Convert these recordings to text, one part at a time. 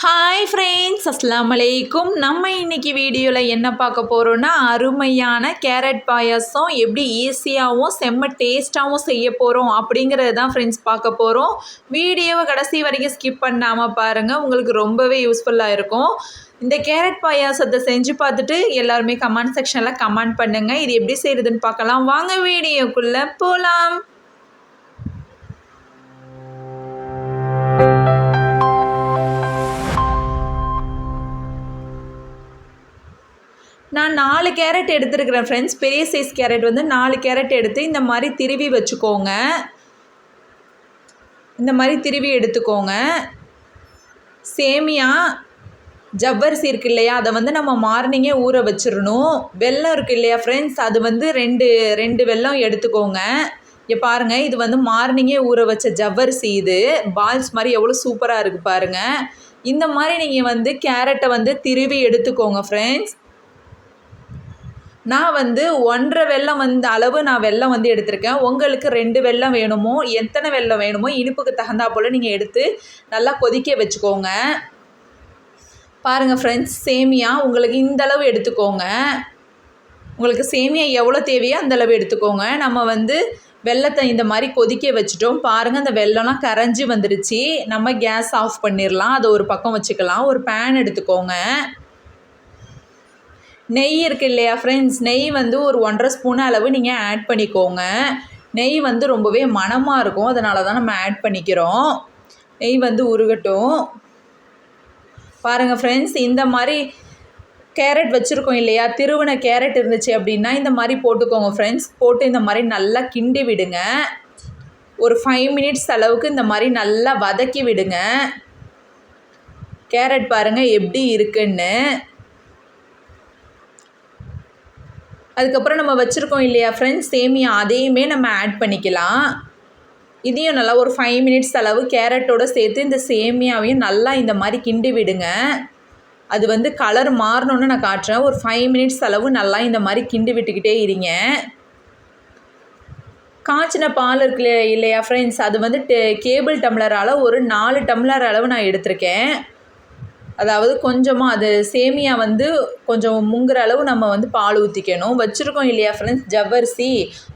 Hi friends, அஸ்ஸலாமு அலைக்கும். நம்ம இன்றைக்கி வீடியோவில் என்ன பார்க்க போகிறோன்னா, அருமையான கேரட் பாயாசம் எப்படி ஈஸியாகவும் செம்ம டேஸ்ட்டாகவும் செய்ய போகிறோம் அப்படிங்கிறது தான் ஃப்ரெண்ட்ஸ் பார்க்க போகிறோம். வீடியோவை கடைசி வரைக்கும் ஸ்கிப் பண்ணாமல் பாருங்கள், உங்களுக்கு ரொம்பவே யூஸ்ஃபுல்லாக இருக்கும். இந்த கேரட் பாயாசத்தை செஞ்சு பார்த்துட்டு எல்லாருமே கமெண்ட் செக்ஷனில் கமெண்ட் பண்ணுங்கள். இது எப்படி செய்கிறதுன்னு பார்க்கலாம். வாங்க வீடியோக்குள்ளே போகலாம். நான் 4 கேரட் எடுத்துருக்கிறேன் ஃப்ரெண்ட்ஸ். பெரிய சைஸ் கேரட் வந்து 4 கேரட் எடுத்து இந்த மாதிரி திருவி வச்சுக்கோங்க. இந்த மாதிரி திருவி எடுத்துக்கோங்க. சேமியா ஜவ்வரிசி இருக்கு இல்லையா, அதை வந்து நம்ம மார்னிங்கே ஊற வச்சிடணும். வெல்லம் இருக்குது இல்லையா ஃப்ரெண்ட்ஸ், அது வந்து ரெண்டு வெல்லம் எடுத்துக்கோங்க. இங்கே பாருங்கள், இது வந்து மார்னிங்கே ஊற வச்ச ஜவ்வரிசி. இது பால்ஸ் மாதிரி எவ்வளோ சூப்பராக இருக்குது பாருங்கள். இந்த மாதிரி நீங்கள் வந்து கேரட்டை வந்து திருவி எடுத்துக்கோங்க ஃப்ரெண்ட்ஸ். நான் வந்து 1.5 வெல்லம் அளவு நான் வெல்லம் வந்து எடுத்திருக்கேன். உங்களுக்கு 2 வெல்லம் வேணுமோ, எத்தனை வெல்லம் வேணுமோ இனிப்புக்கு தகுந்தா போல் நீங்கள் எடுத்து நல்லா கொதிக்க வச்சுக்கோங்க. பாருங்கள் ஃப்ரெண்ட்ஸ், சேமியா உங்களுக்கு இந்த அளவு எடுத்துக்கோங்க. உங்களுக்கு சேமியா எவ்வளோ தேவையோ அந்தளவு எடுத்துக்கோங்க. நம்ம வந்து வெல்லத்தை இந்த மாதிரி கொதிக்க வச்சுட்டோம். பாருங்கள், அந்த வெல்லம்லாம் கரைஞ்சி வந்துருச்சு. நம்ம கேஸ் ஆஃப் பண்ணிடலாம். அதை ஒரு பக்கம் வச்சுக்கலாம். ஒரு பேன் எடுத்துக்கோங்க. நெய் இருக்குது இல்லையா ஃப்ரெண்ட்ஸ், நெய் வந்து ஒரு 1.5 ஸ்பூன் அளவு நீங்கள் ஆட் பண்ணிக்கோங்க. நெய் வந்து ரொம்பவே மணமாக இருக்கும், அதனால தான் நம்ம ஆட் பண்ணிக்கிறோம். நெய் வந்து உருகட்டும். பாருங்கள் ஃப்ரெண்ட்ஸ், இந்த மாதிரி கேரட் வச்சுருக்கோம் இல்லையா, திருவின கேரட் இருந்துச்சு அப்படின்னா இந்த மாதிரி போட்டுக்கோங்க ஃப்ரெண்ட்ஸ். போட்டு இந்த மாதிரி நல்லா கிண்டி விடுங்க. ஒரு 5 மினிட்ஸ் அளவுக்கு இந்த மாதிரி நல்லா வதக்கி விடுங்க. கேரட் பாருங்கள் எப்படி இருக்குன்னு. அதுக்கப்புறம் நம்ம வச்சுருக்கோம் இல்லையா ஃப்ரெண்ட்ஸ் சேமியா, அதையுமே நம்ம ஆட் பண்ணிக்கலாம். இதையும் நல்லா ஒரு 5 மினிட்ஸ் அளவு கேரட்டோடு சேர்த்து இந்த சேமியாவையும் நல்லா இந்த மாதிரி கிண்டி விடுங்க. அது வந்து கலர் மாறணுன்னு நான் காட்டுறேன். ஒரு 5 மினிட்ஸ் அளவு நல்லா இந்த மாதிரி கிண்டி விட்டுக்கிட்டே இருங்க. காய்ச்சின பால் இருக்கு இல்லையா ஃப்ரெண்ட்ஸ், அது வந்து கேபிள் டம்ளரால் ஒரு 4 டம்ளர் அளவு நான் எடுத்திருக்கேன். அதாவது கொஞ்சமாக அது சேமியா வந்து கொஞ்சம் முங்குற அளவு நம்ம வந்து பால் ஊற்றிக்கணும். வச்சுருக்கோம் இல்லையா ஃப்ரெண்ட்ஸ் ஜவ்வரிசி,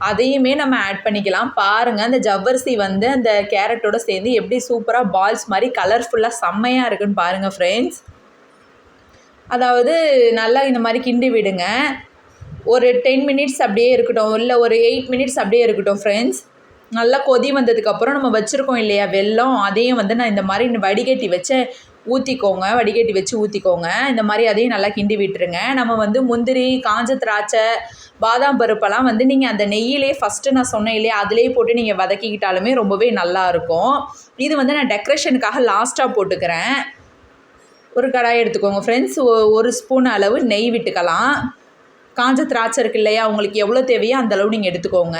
அதையுமே நம்ம ஆட் பண்ணிக்கலாம். பாருங்கள், அந்த ஜவ்வரிசி வந்து அந்த கேரட்டோடு சேர்ந்து எப்படி சூப்பராக பால்ஸ் மாதிரி கலர்ஃபுல்லாக செம்மையாக இருக்குன்னு பாருங்கள் ஃப்ரெண்ட்ஸ். அதாவது நல்லா இந்த மாதிரி கிண்டி விடுங்க. ஒரு 10 மினிட்ஸ் அப்படியே இருக்கட்டும், இல்லை ஒரு 8 மினிட்ஸ் அப்படியே இருக்கட்டும் ஃப்ரெண்ட்ஸ். நல்லா கொதி வந்ததுக்கப்புறம் நம்ம வச்சுருக்கோம் இல்லையா வெல்லம், அதையும் வந்து நான் இந்த மாதிரி வடிகட்டி வச்சு ஊற்றிக்கோங்க. இந்த மாதிரி அதையும் நல்லா கிண்டி விட்டுருங்க. நம்ம வந்து முந்திரி, காஞ்ச திராட்சை, பாதாம் பருப்பெல்லாம் வந்து நீங்கள் அந்த நெய்யிலே ஃபஸ்ட்டு நான் சொன்னேன் இல்லையா, அதிலே போட்டு நீங்கள் வதக்கிக்கிட்டாலுமே ரொம்பவே நல்லாயிருக்கும். இது வந்து நான் டெக்கரேஷனுக்காக லாஸ்ட்டாக போட்டுக்கிறேன். ஒரு கடாய் எடுத்துக்கோங்க ஃப்ரெண்ட்ஸ். 1 ஸ்பூன் அளவு நெய் விட்டுக்கலாம். காஞ்ச திராட்சை இருக்குது இல்லையா, உங்களுக்கு எவ்வளோ தேவையோ அந்தளவு நீங்கள் எடுத்துக்கோங்க.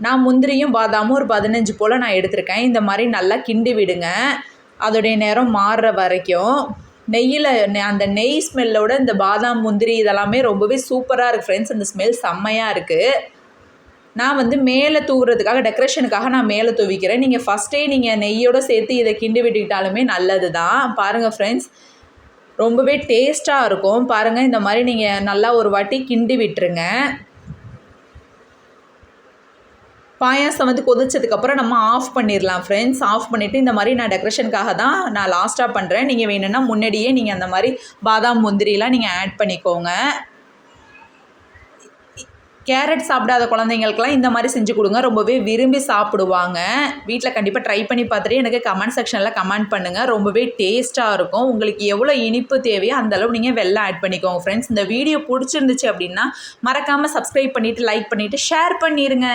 நான் முந்திரியும் பாதாமும் ஒரு 15 போல் நான் எடுத்திருக்கேன். இந்த மாதிரி நல்லா கிண்டி விடுங்க. அதோடைய நேரம் மாறுற வரைக்கும். நெய்யில் அந்த நெய் ஸ்மெல்லோட இந்த பாதாம் முந்திரி இதெல்லாமே ரொம்பவே சூப்பராக இருக்குது ஃப்ரெண்ட்ஸ். அந்த ஸ்மெல் செம்மையாக இருக்குது. நான் வந்து மேலே தூவுறதுக்காக டெக்கரேஷனுக்காக நான் மேலே தூவிக்கிறேன். நீங்கள் ஃபஸ்ட்டே நீங்கள் நெய்யோடு சேர்த்து இதை கிண்டி விட்டுக்கிட்டாலுமே நல்லது தான். பாருங்கள் ஃப்ரெண்ட்ஸ், ரொம்பவே டேஸ்ட்டாக இருக்கும். பாருங்கள், இந்த மாதிரி நீங்கள் நல்லா ஒரு வாட்டி கிண்டி விட்டுருங்க. பாயாசம் வந்து கொதிச்சதுக்கப்புறம் நம்ம ஆஃப் பண்ணிடலாம் ஃப்ரெண்ட்ஸ். ஆஃப் பண்ணிவிட்டு இந்த மாதிரி நான் டெக்கரேஷனுக்காக தான் நான் லாஸ்ட்டாக பண்ணுறேன். நீங்கள் வேணும்னா முன்னாடியே நீங்கள் அந்த மாதிரி பாதாம் முந்திரிலாம் நீங்கள் ஆட் பண்ணிக்கோங்க. கேரட் சாப்பிடாத குழந்தைங்களுக்கெல்லாம் இந்த மாதிரி செஞ்சு கொடுங்க, ரொம்பவே விரும்பி சாப்பிடுவாங்க. வீட்டில் கண்டிப்பாக ட்ரை பண்ணி பார்த்துட்டு எனக்கு கமெண்ட் செக்ஷனில் கமெண்ட் பண்ணுங்கள். ரொம்பவே டேஸ்ட்டாக இருக்கும். உங்களுக்கு எவ்வளோ இனிப்பு தேவையோ அந்தளவு நீங்கள் வெல்லம் ஆட் பண்ணிக்கோங்க ஃப்ரெண்ட்ஸ். இந்த வீடியோ பிடிச்சிருந்துச்சு அப்படின்னா மறக்காமல் சப்ஸ்கிரைப் பண்ணிவிட்டு லைக் பண்ணிவிட்டு ஷேர் பண்ணிடுங்க.